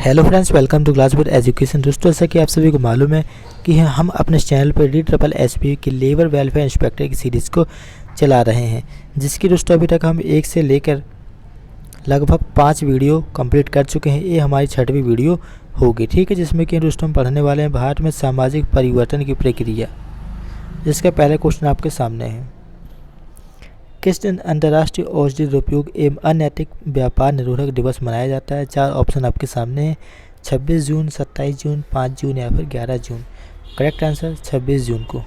Hello friends, welcome to Glassbud education. दोस्तों, जैसा कि आप सभी को मालूम है कि हम अपने चैनल पर DSSP की लेबर वेलफेयर इंस्पेक्टर की सीरीज़ को चला रहे हैं, जिसकी दोस्तों अभी तक हम 1 से लेकर लगभग 5 वीडियो कंप्लीट कर चुके हैं। ये हमारी 6वीं वीडियो होगी, ठीक है, जिसमें कि दोस्तों हम पढ़ने वाले हैं भारत में सामाजिक परिवर्तन की प्रक्रिया। जिसका पहला क्वेश्चन आपके सामने है, किस दिन अंतर्राष्ट्रीय औषधि दुरुपयोग एवं अनैतिक व्यापार निरोधक दिवस मनाया जाता है? 4 ऑप्शन आपके सामने हैं, 26 जून, 27 जून, 5 जून या फिर 11 जून। करेक्ट आंसर 26 जून को।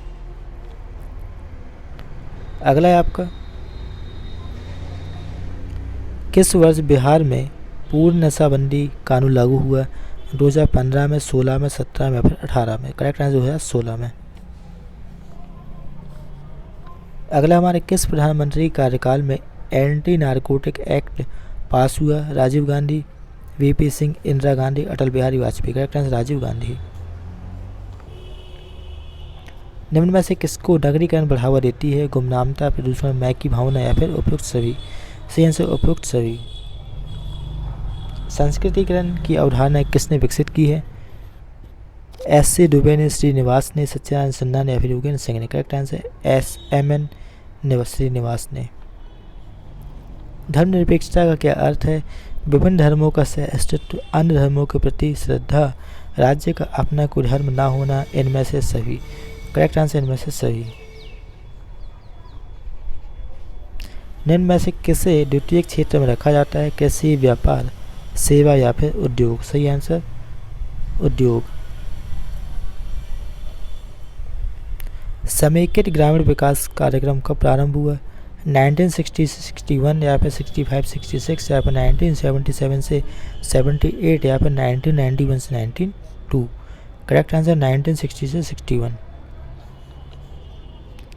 अगला है आपका, किस वर्ष बिहार में पूर्ण नशाबंदी कानून लागू हुआ? 2015 में, 16 में, 17 में या फिर 18 में? करेक्ट आंसर 2016 में। अगला हमारे, किस प्रधानमंत्री कार्यकाल में एंटी नारकोटिक एक्ट पास हुआ? Rajiv Gandhi, VP Singh, Indira Gandhi, Atal Bihari Vajpayee? Correct answer Rajiv Gandhi. निम्न में से किसको नगरीकरण बढ़ावा देती है? गुमनामता, प्रदूषण, मैं की भावना या फिर उपयुक्त सभी? सही आंसर उपयुक्त सभी। संस्कृतिकरण की अवधारणा किसने विकसित की है? SC दुबे ने, श्रीनिवास ने, सत्यानंद सिन्हा ने या फिर योगेंद्र सिंह ने? करेक्ट आंसर SMN श्रीनिवास ने। धर्मनिरपेक्षता का क्या अर्थ है? विभिन्न धर्मों का सहअस्तित्व, अन्य धर्मों के प्रति श्रद्धा, राज्य का अपना कोई धर्म न होना, इनमें से सभी? करेक्ट आंसर इनमें से सभी। निम्न में से किसे द्वितीयक क्षेत्र में रखा जाता है? कृषि, व्यापार, सेवा या फिर उद्योग? सही आंसर उद्योग। समेकित ग्रामीण विकास कार्यक्रम कब प्रारंभ हुआ? 1960-61 या फिर 65-66 या फिर 1977 से 78 या फिर 1991 से 1992? करेक्ट आंसर 1960 से 61।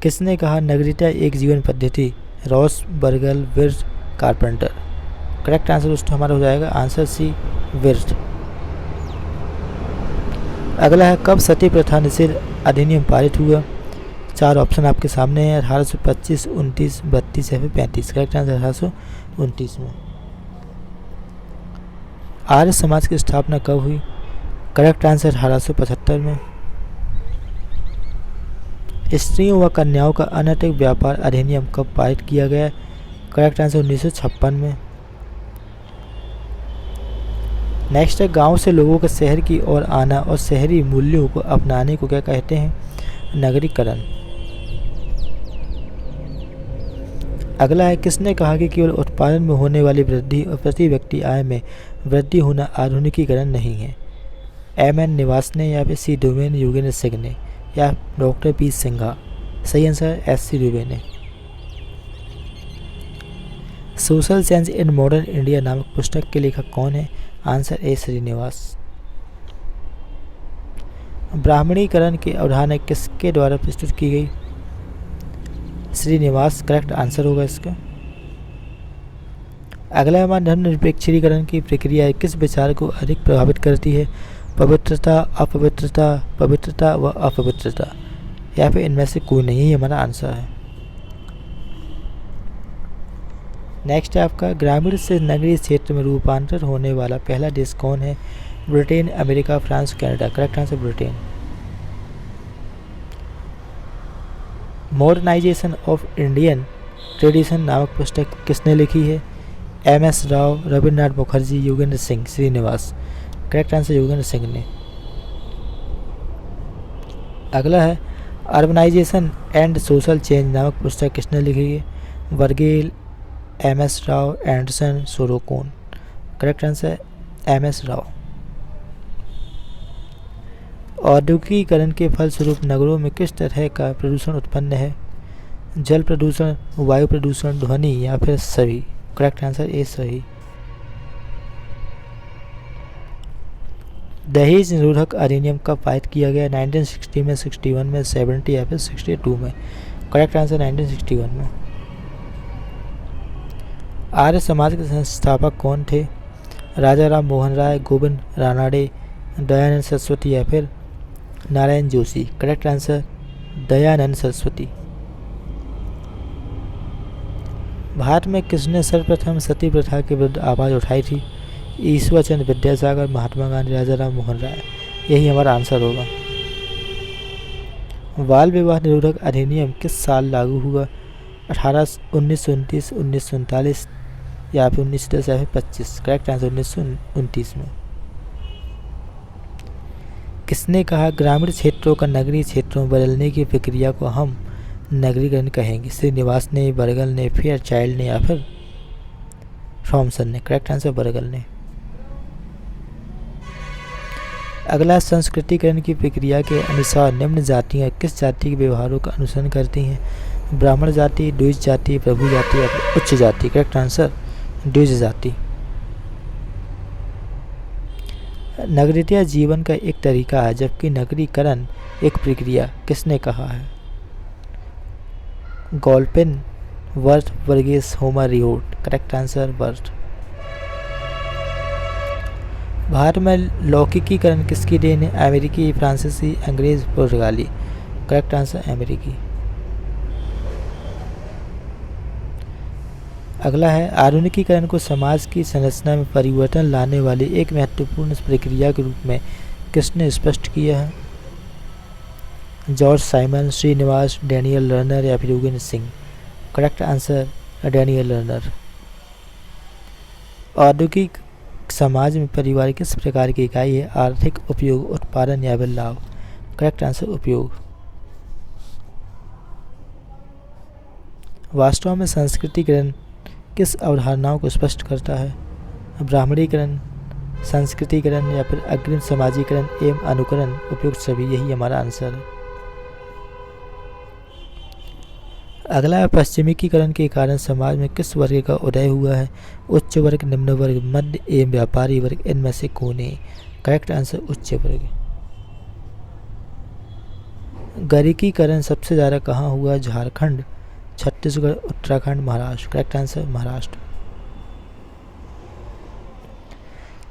किसने कहा नगरीयता एक जीवन पद्धति? Ross, Bergel, Wirth, Carpenter? Correct answer दोस्तों हमारा हो जाएगा आंसर C, विर्ट। अगला है, कब सती प्रथा निषेध अधिनियम पारित हुआ? 4 ऑप्शन आपके सामने हैं, 1825, 29, 32 या फिर 35? करेक्ट आंसर 1829 में। आर्य समाज की स्थापना कब हुई? करेक्ट आंसर 1875 में। स्त्रियों व कन्याओं का अनैतिक व्यापार अधिनियम कब पारित किया गया? करेक्ट आंसर 1956 में। नेक्स्ट है, गांव से लोगों के शहर की ओर आना और शहरी मूल्यों को अपनाने को क्या कहते हैं? नगरीकरण। अगला है, किसने कहा कि केवल उत्पादन में होने वाली वृद्धि और प्रति व्यक्ति आय में वृद्धि होना आधुनिकीकरण नहीं है? MN निवास ने या फिर C दुबे ने, योगेंद्र सिंह ने या डॉक्टर P सिंघा? सही आंसर SC दुबे ने। Social change in modern India नामक पुस्तक के लेखक कौन है? Answer A Srinivas. ब्राह्मणीकरण की अवधारणा किसके द्वारा प्रस्तुत की गई? श्रीनिवास। करेक्ट आंसर होगा इसका। अगला हमारा, धर्मनिरपेक्षीकरण की प्रक्रिया किस विचार को अधिक प्रभावित करती है? पवित्रता, अपवित्रता, पवित्रता व अपवित्रता या फिर इनमें से कोई नहीं? है हमारा आंसर है। नेक्स्ट है आपका, ग्रामीण से नगरीय क्षेत्र में रूपांतर होने वाला पहला देश कौन है? Britain, America, France, Canada? Correct answer Britain. Modernisation of Indian tradition नामक पुस्तक किसने लिखी है? MS Rao, Ravindranath Mukherjee, Yogendra Singh, Srinivas? Correct answer Yogendra Singh ने। अगला है, अर्बनाइजेशन एंड सोशल चेंज नामक पुस्तक किसने लिखी है? Bergel, MS Rao, Anderson, Sorokin? Correct answer MS Rao. औद्योगिकीकरण के फलस्वरूप नगरों में किस तरह का प्रदूषण उत्पन्न है? जल प्रदूषण, वायु प्रदूषण, ध्वनि या फिर सभी? करेक्ट आंसर ए सही। दहेज निरोधक अधिनियम कब पारित किया गया? 1960 में, 61 में, 70 या फिर 62 में? करेक्ट आंसर 1961 में। आर्य समाज के संस्थापक कौन थे? राजा राम मोहन राय, गोविंद रानाडे, दयानंद सरस्वती या फिर नारायण जोशी? Correct answer Dayanand Saraswati. भारत में किसने सर्वप्रथम सती प्रथा के विरुद्ध आवाज़ उठाई थी? ईश्वर चंद्र विद्यासागर, महात्मा गांधी, राजा राम मोहन राय। यही हमारा आंसर होगा। बाल विवाह निरोधक अधिनियम किस साल लागू हुआ? 1929, 1939 या फिर 1910 या फिर 25। करेक्ट आंसर 1929 में। किसने कहा ग्रामीण क्षेत्रों का नगरीय क्षेत्रों में बदलने की प्रक्रिया को हम नगरीकरण कहेंगे? श्रीनिवास ने, बर्गल ने, फेयरचाइल्ड ने या फिर थॉमसन ने? करेक्ट आंसर बर्गल ने। अगला, संस्कृतिकरण की प्रक्रिया के अनुसार निम्न जातियाँ किस जाति के व्यवहारों का अनुसरण करती हैं? ब्राह्मण जाति, द्विज जाति, प्रभु जाति या फिर उच्च जाति? करेक्ट आंसर द्विज जाति। नगरीयता जीवन का एक तरीका है जबकि नगरीकरण एक प्रक्रिया। किसने कहा है? गॉल्पेन, वर्थ, वर्गीस, होमर, रियोट? Correct answer Wirth. भारत में लौकिकीकरण किसकी देन है? अमेरिकी, फ्रांसीसी, अंग्रेज, पुर्तगाली? करेक्ट आंसर अमेरिकी। अगला है, आधुनिकीकरण को समाज की संरचना में परिवर्तन लाने वाली एक महत्वपूर्ण प्रक्रिया के रूप में किसने स्पष्ट किया है? George Simon, Srinivas, Daniel Lerner या फिर Yogendra Singh? Correct answer Daniel Lerner. औद्योगिक समाज में परिवार किस प्रकार की इकाई है? आर्थिक, उपयोग, उत्पादन या फिर लाभ? करेक्ट आंसर उपयोग। वास्तव में संस्कृतिकरण किस अवधारणाओं को स्पष्ट करता है? ब्राह्मणीकरण, संस्कृतिकरण या फिर अग्रिम समाजीकरण एवं अनुकरण? उपयुक्त सभी। यही हमारा आंसर है। अगला है, पश्चिमीकरण के कारण समाज में किस वर्ग का उदय हुआ है? उच्च वर्ग, निम्न वर्ग, मध्य एवं व्यापारी वर्ग? इनमें से कौन है? करेक्ट आंसर उच्च वर्ग। गरीकीकरण सबसे ज़्यादा कहाँ हुआ? झारखंड, छत्तीसगढ़, उत्तराखंड, महाराष्ट्र? Correct answer Maharashtra.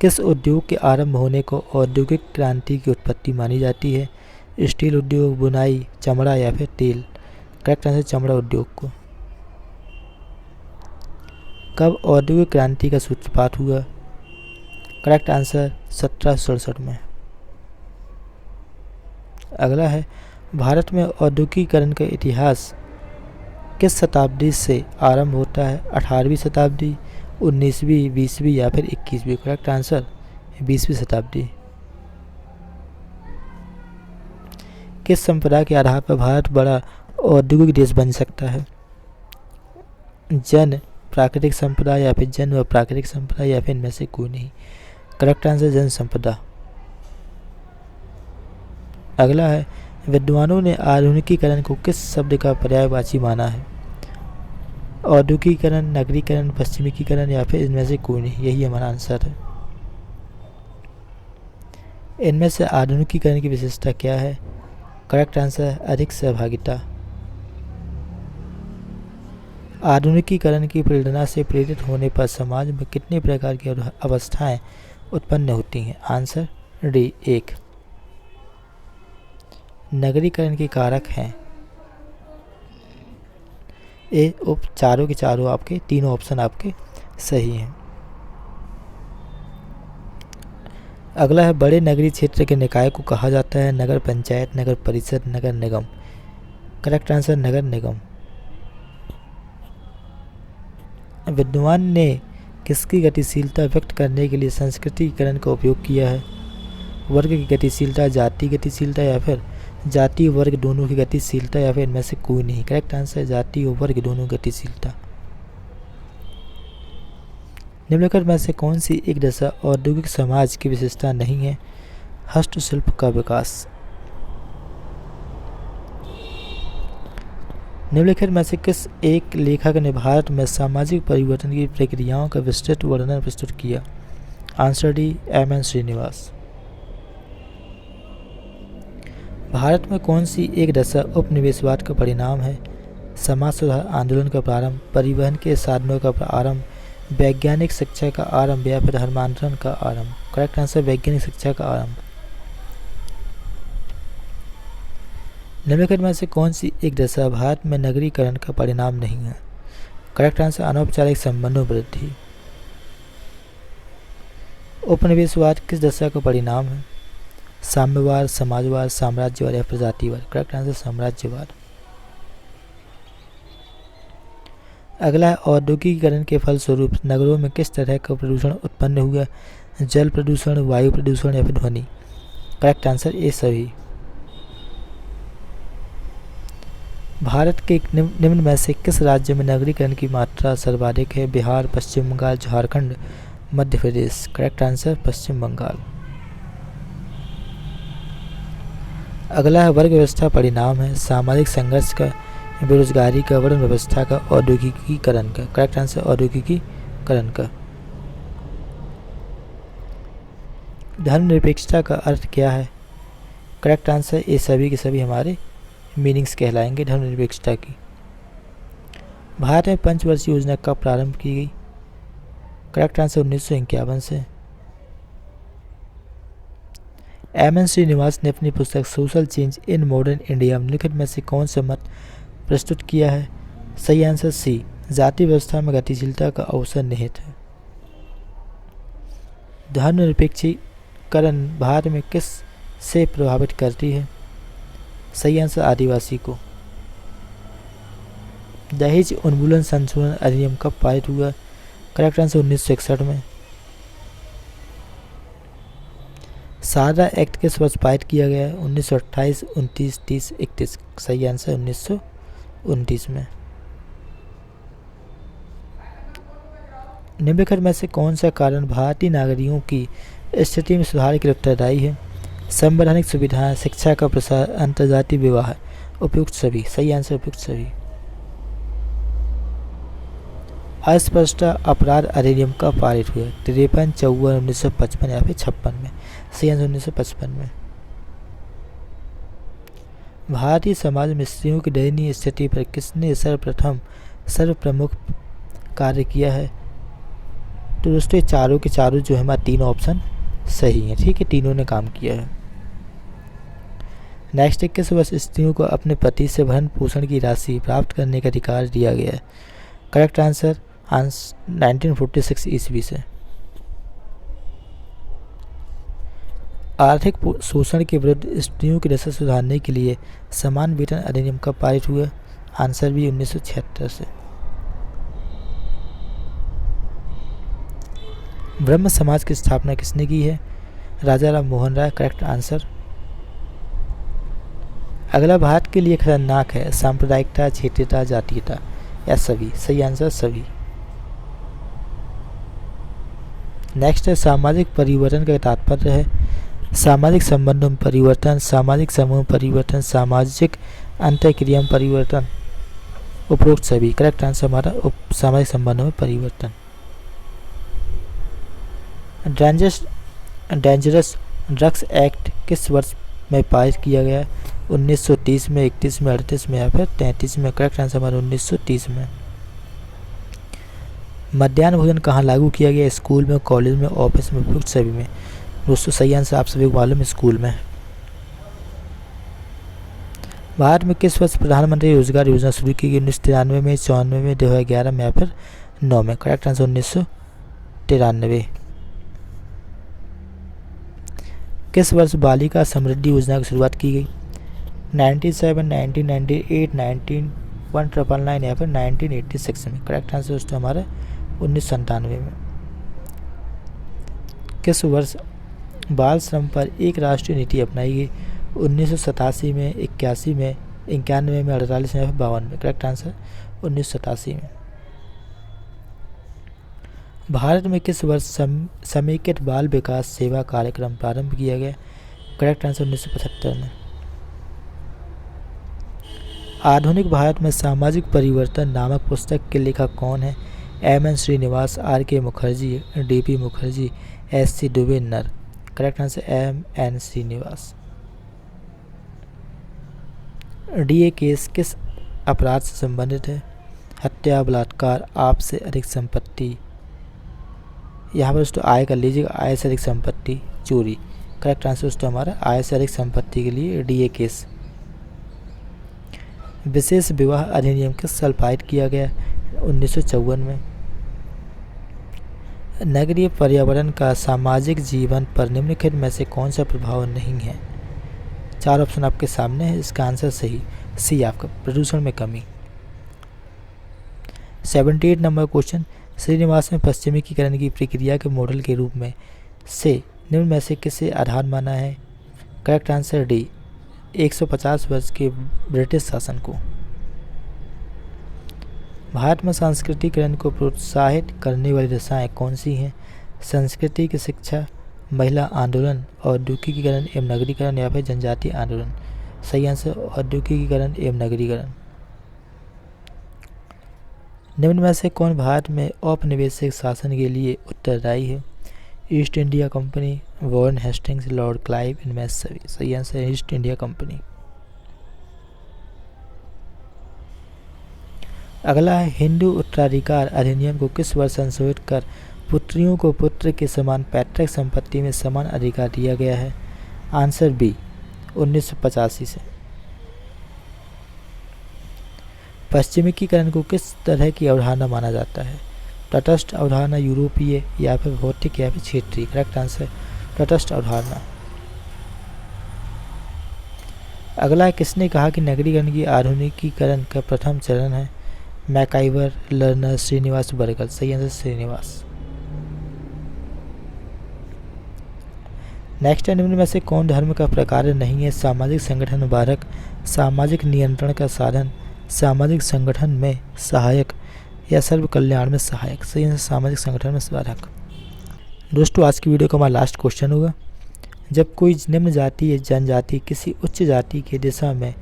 किस उद्योग के आरंभ होने को औद्योगिक क्रांति की उत्पत्ति मानी जाती है? स्टील उद्योग, बुनाई, चमड़ा या फिर तेल? करेक्ट आंसर चमड़ा उद्योग को। कब औद्योगिक क्रांति का सूत्रपात हुआ? करेक्ट आंसर 1767 में। अगला है, भारत में औद्योगिकीकरण का इतिहास किस शताब्दी से आरंभ होता है? 18वीं शताब्दी, 19वीं, 20वीं या फिर 21वीं? करेक्ट आंसर 20वीं शताब्दी। किस संपदा के आधार पर भारत बड़ा औद्योगिक देश बन सकता है? जन, प्राकृतिक संपदा या फिर जन व प्राकृतिक संपदा या फिर इनमें से कोई नहीं? करेक्ट आंसर जन संपदा। अगला है, विद्वानों ने आधुनिकीकरण को किस शब्द का पर्यायवाची माना है? औद्योगिकीकरण, नगरीकरण, पश्चिमीकरण या फिर इनमें से कोई नहीं? यही हमारा आंसर है। इनमें से आधुनिकीकरण की विशेषता क्या है? करेक्ट आंसर अधिक सहभागिता। आधुनिकीकरण की प्रेरणा से प्रेरित होने पर समाज में कितने प्रकार की अवस्थाएं उत्पन्न होती हैं? Answer D 1। नगरीकरण के कारक हैं ए उप चारों के चारों आपके तीनों ऑप्शन आपके सही हैं। अगला है, बड़े नगरीय क्षेत्र के निकाय को कहा जाता है? नगर पंचायत, नगर परिषद, नगर निगम? करेक्ट आंसर नगर निगम। विद्वान ने किसकी गतिशीलता व्यक्त करने के लिए संस्कृतिकरण का उपयोग किया है? वर्ग की गतिशीलता, जाति गतिशीलता या फिर जाति और वर्ग दोनों की गतिशीलता या फिर इनमें से कोई नहीं? करेक्ट आंसर जाति और वर्ग दोनों गतिशीलता। निम्नलिखित में से कौन सी एक दशा औद्योगिक समाज की विशेषता नहीं है? हस्तशिल्प का विकास। निम्नलिखित में से किस एक लेखक ने भारत में सामाजिक परिवर्तन की प्रक्रियाओं का विस्तृत वर्णन प्रस्तुत किया? Answer d M N. Srinivas. Bharat में कौन सी एक दशा उपनिवेशवाद का परिणाम है? समाज सुधार आंदोलन का प्रारंभ, परिवहन के साधनों का आरंभ, वैज्ञानिक शिक्षा का आरंभ या फिर धर्मांतरण का आरंभ? करेक्ट आंसर वैज्ञानिक शिक्षा का आरंभ। निम्नलिखित में से कौन सी एक दशा भारत में नगरीकरण का परिणाम नहीं है? करेक्ट आंसर अनौपचारिक संबंधों वृद्धि। उपनिवेशवाद किस दशा का परिणाम है? साम्यवाद, समाजवाद, साम्राज्यवाद या प्रजातिवाद? करेक्ट आंसर साम्राज्यवाद। अगला है औद्योगिकीकरण के फलस्वरूप नगरों में किस तरह का प्रदूषण उत्पन्न हुआ? जल प्रदूषण, वायु प्रदूषण या फिर ध्वनि? करेक्ट आंसर ए सभी। भारत के निम्न में से किस राज्य में नगरीकरण की मात्रा सर्वाधिक है? बिहार, पश्चिम बंगाल, झारखंड, मध्य प्रदेश? करेक्ट आंसर पश्चिम बंगाल। अगला है वर्ग व्यवस्था परिणाम है? सामाजिक संघर्ष का, बेरोजगारी का, वर्ण व्यवस्था का, औद्योगिकीकरण का? करेक्ट आंसर औद्योगिकीकरण का। धर्मनिरपेक्षता का अर्थ क्या है? करेक्ट आंसर ये सभी के सभी हमारे मीनिंग्स कहलाएंगे धर्मनिरपेक्षता की। भारत में पंचवर्षीय योजना कब प्रारंभ की गई? करेक्ट आंसर 1951 से। एम.एन. श्रीनिवास ने अपनी पुस्तक social change in modern India में निम्नलिखित में से कौन सा मत प्रस्तुत किया है? सही आंसर सी, जाति व्यवस्था में गतिशीलता का अवसर निहित है। धर्मनिरपेक्षीकरण भारत में किस से प्रभावित करती है? सही आंसर आदिवासी को। दहेज उन्मूलन संशोधन अधिनियम कब पारित हुआ? करेक्ट आंसर 1961 में। सारदा एक्ट किस वर्ष पारित किया गया है? 1928, 29, 30, 31? सही आंसर 1929 में। निम्नलिखित में से कौन सा कारण भारतीय नागरिकों की स्थिति में सुधार के लिए उत्तरदायी है? संवैधानिक सुविधाएं, शिक्षा का प्रसार, अंतर्जातीय विवाह? उपयुक्त सभी। सही आंसर उपयुक्त सभी। अस्पष्टता अपराध अधिनियम कब पारित हुआ? 53, 54, 1955 या फिर 56 में? सही आंसर 1955 में। भारतीय समाज में स्त्रियों की दयनीय स्थिति पर किसने सर्वप्रमुख कार्य किया है? तो दोस्तों ये चारों के चारों जो है हमारे तीनों ऑप्शन सही हैं। ठीक है, तीनों ने काम किया है। नेक्स्ट, किस वर्ष स्त्रियों को अपने पति से भरण पोषण की राशि प्राप्त करने का अधिकार दिया गया है? करेक्ट आंसर 1946 ईस्वी से। आर्थिक शोषण के विरुद्ध स्त्रियों की दशा सुधारने के लिए समान वेतन अधिनियम कब पारित हुआ? आंसर भी 1976 से। ब्रह्म समाज की स्थापना किसने की है? राजा राम मोहन राय। Correct answer. अगला भारत के लिए खतरनाक है? सांप्रदायिकता, क्षेत्रीयता, जातीयता या सभी? सही आंसर सभी। नेक्स्ट है सामाजिक परिवर्तन का तात्पर्य है? सामाजिक संबंधों में परिवर्तन, सामाजिक समूह में परिवर्तन, सामाजिक अंतःक्रिया में परिवर्तन? उपरोक्त सभी। करेक्ट आंसर हमारा सामाजिक संबंधों में परिवर्तन। डेंजरस ड्रग्स एक्ट किस वर्ष में पारित किया गया? 1930 में, 31 में, 38 में या फिर 33 में? करेक्ट आंसर हमारा 1930 में। मध्याह्न भोजन कहाँ लागू किया गया? स्कूल में, कॉलेज में, ऑफिस में? उपयुक्त सभी में। दोस्तों सही आंसर आप सभी को मालूम है, स्कूल में। भारत में किस वर्ष प्रधानमंत्री रोजगार योजना शुरू की गई? 1993 में, 94 में, 2011 में या फिर 9 में? Correct answer 1993। किस वर्ष बालिका समृद्धि योजना की शुरुआत की गई? 97, 1998, 1999 या फिर 1986 में? करेक्ट आंसर दोस्तों हमारा 1997 में। किस वर्ष बाल श्रम पर एक राष्ट्रीय नीति अपनाई गई? 1987 में, 81 में, 91 में, 48 में या फिर 52 में? करेक्ट आंसर 1987 में। भारत में किस वर्ष समेकित बाल विकास सेवा कार्यक्रम प्रारंभ किया गया? करेक्ट आंसर 1975 में। आधुनिक भारत में सामाजिक परिवर्तन नामक पुस्तक के लेखक कौन है? M N. Srinivas, R K. Mukherjee, D P. Mukherjee, S C. Dube, नर? Correct answer M N. Srinivas. D A. Case किस अपराध से संबंधित है? हत्या, बलात्कार, आय से अधिक संपत्ति? यहाँ पर दोस्तों आय कर लीजिएगा, आय से अधिक संपत्ति, चोरी? करेक्ट आंसर दोस्तों हमारा आय से अधिक संपत्ति के लिए डी.ए. केस। विशेष विवाह अधिनियम किस साल पारित किया गया? 1954 में। नगरीय पर्यावरण का सामाजिक जीवन पर निम्नलिखित में से कौन सा प्रभाव नहीं है? 4 ऑप्शन आपके सामने है, इसका आंसर सही सी आपका, प्रदूषण में कमी। 78 नंबर क्वेश्चन, श्रीनिवास ने पश्चिमीकरण की प्रक्रिया के मॉडल के रूप में से निम्न में से किसे आधार माना है? करेक्ट आंसर डी, 150 वर्ष के ब्रिटिश शासन को। भारत में सांस्कृतिकरण को प्रोत्साहित करने वाली दिशाएं कौन सी हैं? संस्कृति की शिक्षा, महिला आंदोलन, औद्योगिकीकरण एवं नगरीकरण या फिर जनजातीय आंदोलन। सही आंसर औद्योगिकीकरण एवं नगरीकरण। निम्न में से कौन भारत में औपनिवेशिक शासन के लिए उत्तरदायी है? East India company, Warren Hastings, Lord Clive, इनमें सभी। सही आंसर है ईस्ट इंडिया कंपनी। अगला है, हिंदू उत्तराधिकार अधिनियम को किस वर्ष संशोधित कर पुत्रियों को पुत्र के समान पैतृक संपत्ति में समान अधिकार दिया गया है? आंसर बी, 1985 से। पश्चिमीकरण को किस तरह की अवधारणा माना जाता है? तटस्थ अवधारणा, यूरोपीय या फिर भौतिक या फिर क्षेत्रीय। करेक्ट आंसर तटस्थ अवधारणा। अगला है, किसने कहा कि नगरीकरण की आधुनिकीकरण का प्रथम चरण है? मैकाइवर, लर्नर, श्रीनिवास, बर्गल। सही आंसर श्रीनिवास। नेक्स्ट है, निम्न में से कौन धर्म का प्रकार नहीं है? सामाजिक संगठन बाधक, सामाजिक नियंत्रण का साधन, सामाजिक संगठन में सहायक या सर्व कल्याण में सहायक। सही है सामाजिक संगठन में बाधक। दोस्तों आज की वीडियो का हमारा लास्ट क्वेश्चन होगा, जब कोई निम्न जाति या जनजाति किसी उच्च जाति की दिशा में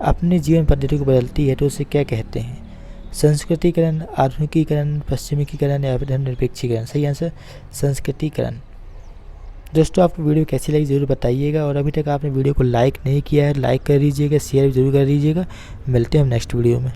अपनी जीवन पद्धति को बदलती है तो उसे क्या कहते हैं? संस्कृतिकरण, आधुनिकीकरण, पश्चिमीकरण या फिर धर्मनिरपेक्षीकरण। सही आंसर संस्कृतिकरण। दोस्तों आपको वीडियो कैसी लगी ज़रूर बताइएगा, और अभी तक आपने वीडियो को लाइक नहीं किया है लाइक कर दीजिएगा, शेयर जरूर कर दीजिएगा। मिलते हैं हम नेक्स्ट वीडियो में।